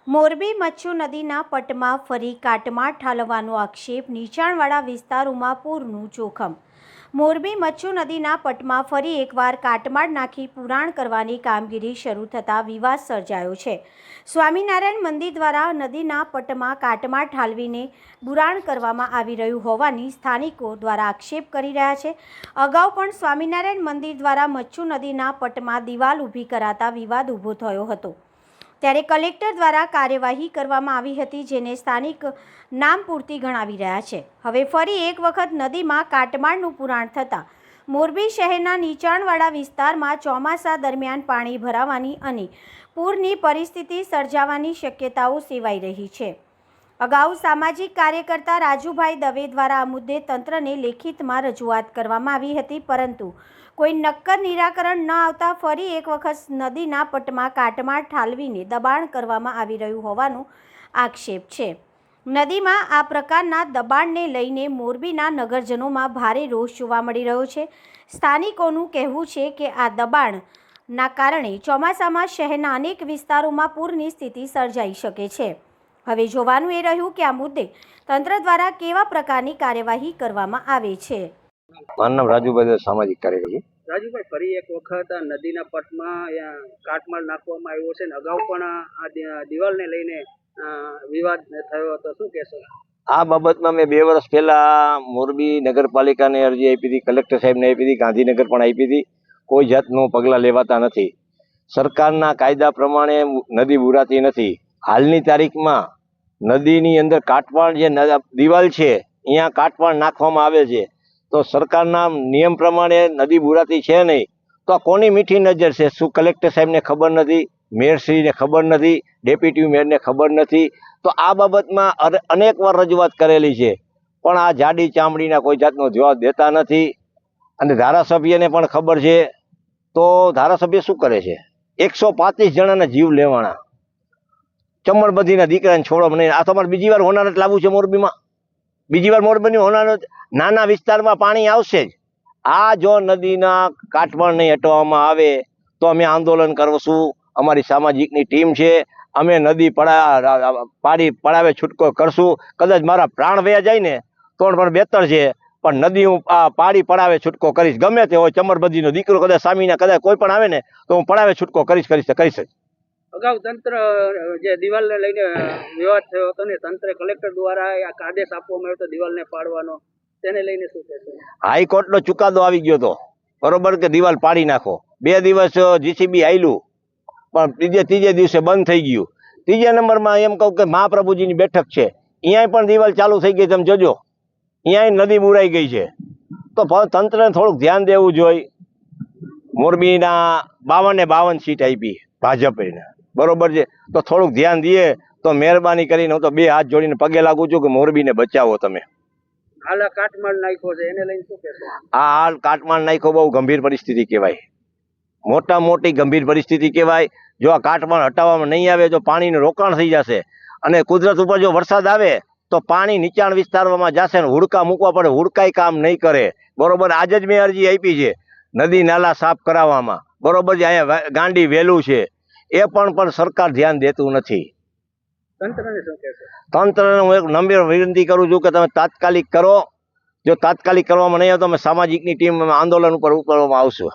મોરબી મચ્છુ નદીના પટમાં ફરી કાટમાળ ઠાલવવાનો આક્ષેપ, નીચાણવાળા વિસ્તારોમાં પૂરનું જોખમ। મોરબી મચ્છુ નદીના પટમાં ફરી એકવાર કાટમાળ નાખી પુરાણ કરવાની કામગીરી શરૂ થતાં વિવાદ સર્જાયો છે। સ્વામિનારાયણ મંદિર દ્વારા નદીના પટમાં કાટમાળ ઠાલવીને પુરાણ કરવામાં આવી રહ્યું હોવાની સ્થાનિકો દ્વારા આક્ષેપ કરી રહ્યા છે। અગાઉ પણ સ્વામિનારાયણ મંદિર દ્વારા મચ્છુ નદીના પટમાં દિવાલ ઊભી કરાતા વિવાદ ઊભો થયો હતો, ત્યારે કલેક્ટર દ્વારા કાર્યવાહી કરવામાં આવી હતી, જેને સ્થાનિક નામપૂરતી ગણાવી રહ્યા છે। હવે ફરી એક વખત નદીમાં કાટમાળનું પુરાણ થતાં મોરબી શહેરના નીચાણવાળા વિસ્તારમાં ચોમાસા દરમિયાન પાણી ભરાવાની અને પૂરની પરિસ્થિતિ સર્જાવાની શક્યતાઓ સેવાઈ રહી છે। અગાઉ સામાજિક કાર્યકર્તા રાજુભાઈ દવે દ્વારા આ મુદ્દે તંત્રને લેખિતમાં રજૂઆત કરવામાં આવી હતી, પરંતુ કોઈ નક્કર નિરાકરણ ન આવતા ફરી એક વખત નદીના પટમાં કાટમાળ ઠાલવીને દબાણ કરવામાં આવી રહ્યું હોવાનો આક્ષેપ છે। નદીમાં આ પ્રકારના દબાણને લઈને મોરબીના નગરજનોમાં ભારે રોષ જોવા મળી રહ્યો છે। સ્થાનિકોનું કહેવું છે કે આ દબાણના કારણે ચોમાસામાં શહેરના અનેક વિસ્તારોમાં પૂરની સ્થિતિ સર્જાઈ શકે છે। હવે જોવાનું એ રહ્યું કે આ મુદ્દે તંત્ર દ્વારા કેવા પ્રકારની કાર્યવાહી કરવામાં આવે છે। મારું નામ રાજુભાઈ, સામાજિક કાર્યકર। રાજુભાઈ, ફરી એક વખત નદીના પટમાં કાટમાળ નાખવામાં આવ્યો છે ને અગાઉ પણ આ દિવાલને લઈને વિવાદ થયો હતો, શું કહેશો? આ બાબતમાં મેં 2 વર્ષ પહેલા મોરબી નગરપાલિકાને અરજી આપી હતી, કલેક્ટર સાહેબને આપી હતી, ગાંધીનગર પણ આપી હતી। કોઈ જાતનું પગલાં લેવાતા નથી। સરકારના કાયદા પ્રમાણે નદી બુરાતી નથી। હાલની તારીખમાં નદીની અંદર કાટમાળ જે દિવાલ છે અહીંયા કાટમાળ નાખવામાં આવે છે, તો સરકારના નિયમ પ્રમાણે નદી બુરાતી છે નહીં, તો આ કોની મીઠી નજર છે? શું કલેક્ટર સાહેબને ખબર નથી? મેયરશ્રીને ખબર નથી? ડેપ્યુટી મેયરને ખબર નથી? તો આ બાબતમાં અનેક વાર રજૂઆત કરેલી છે, પણ આ જાડી ચામડીના કોઈ જાતનો જવાબ દેતા નથી। અને ધારાસભ્યને પણ ખબર છે, તો ધારાસભ્ય શું કરે છે? 135 જણાના જીવ લેવાના, ચમરબધીના દીકરાને છોડો નહીં। આ તમારે બીજી વાર હોનારત લાવવું છે મોરબીમાં? બીજી વાર મોરબીની હોનારત? નાના વિસ્તારમાં પાણી આવશે જ। આ જો નદીના કાટમાળ નહીં હટાવવામાં આવે તો અમે આંદોલન કરશું। અમારી સામાજિકની ટીમ છે, અમે નદી પાડી પડાવે છૂટકો કરશું। કદાચ મારા પ્રાણ વયા જાય ને તો પણ બહેતર છે, પણ નદી હું પાડી પડાવે છૂટકો કરીશ। ગમે તે હોય, ચમરબધીનો દીકરો કદાચ સામીના કદાચ કોઈ પણ આવે ને તો હું પડાવે છૂટકો કરીશ જ। અગાઉ તંત્ર જે દિવાલને લઈને વિવાદ થયો હતો ને તંત્રે કલેક્ટર દ્વારા આદેશ આપવામાં આવ્યો હતો દિવાલને પાડવાનો, તેને લઈને શું કહેશો? હાઈકોર્ટનો ચુકાદો આવી ગયો હતો, બરોબર, કે દિવાલ પાડી નાખો। 2 દિવસ જીસીબી આવેલું, પણ ત્રીજે દિવસે બંધ થઈ ગયું। ત્રીજા નંબરમાં એમ કહું કે મહાપ્રભુજીની બેઠક છે, અહીંયા પણ દિવાલ ચાલુ થઈ ગઈ, તમે જોજો, અહીંયા નદી બુરાઈ ગઈ છે। તો તંત્રને થોડુંક ધ્યાન દેવું જોઈએ। મોરબીના 52 સીટ આપી ભાજપે, બરોબર છે, તો થોડુંક ધ્યાન દઈએ તો મહેરબાની કરીને હું તો 2 હાથ જોડીને પગે લાગુ છું કે મોરબીને બચાવો તમે। હાલ કાટમાળ નાખ્યો છે, એને લઈને શું કહેશો? આ હાલ કાટમાળ નાખ્યો બહુ ગંભીર પરિસ્થિતિ કહેવાય, મોટી ગંભીર પરિસ્થિતિ કહેવાય। જો આ કાટમાળ હટાવવામાં નહીં આવે, જો પાણીનું રોકાણ થઈ જશે અને કુદરત ઉપર જો વરસાદ આવે તો પાણી નીચાણ વિસ્તારોમાં જશે ને હુડકા મૂકવા પડે, હુડકાઈ કામ નહીં કરે, બરોબર। આજે જ મેં અરજી આપી છે નદી નાલા સાફ કરાવવામાં, બરોબર છે, અહીંયા ગાંડી વેલું છે, એ પણ સરકાર ધ્યાન દેતું નથી। તંત્રને શું કહેશો? તંત્રને હું એક નમ્ર વિનંતી કરું છું કે તમે તાત્કાલિક કરો। જો તાત્કાલિક કરવામાં નહીં આવે તો અમે સામાજિકની ટીમ આંદોલન ઉપર આવશું।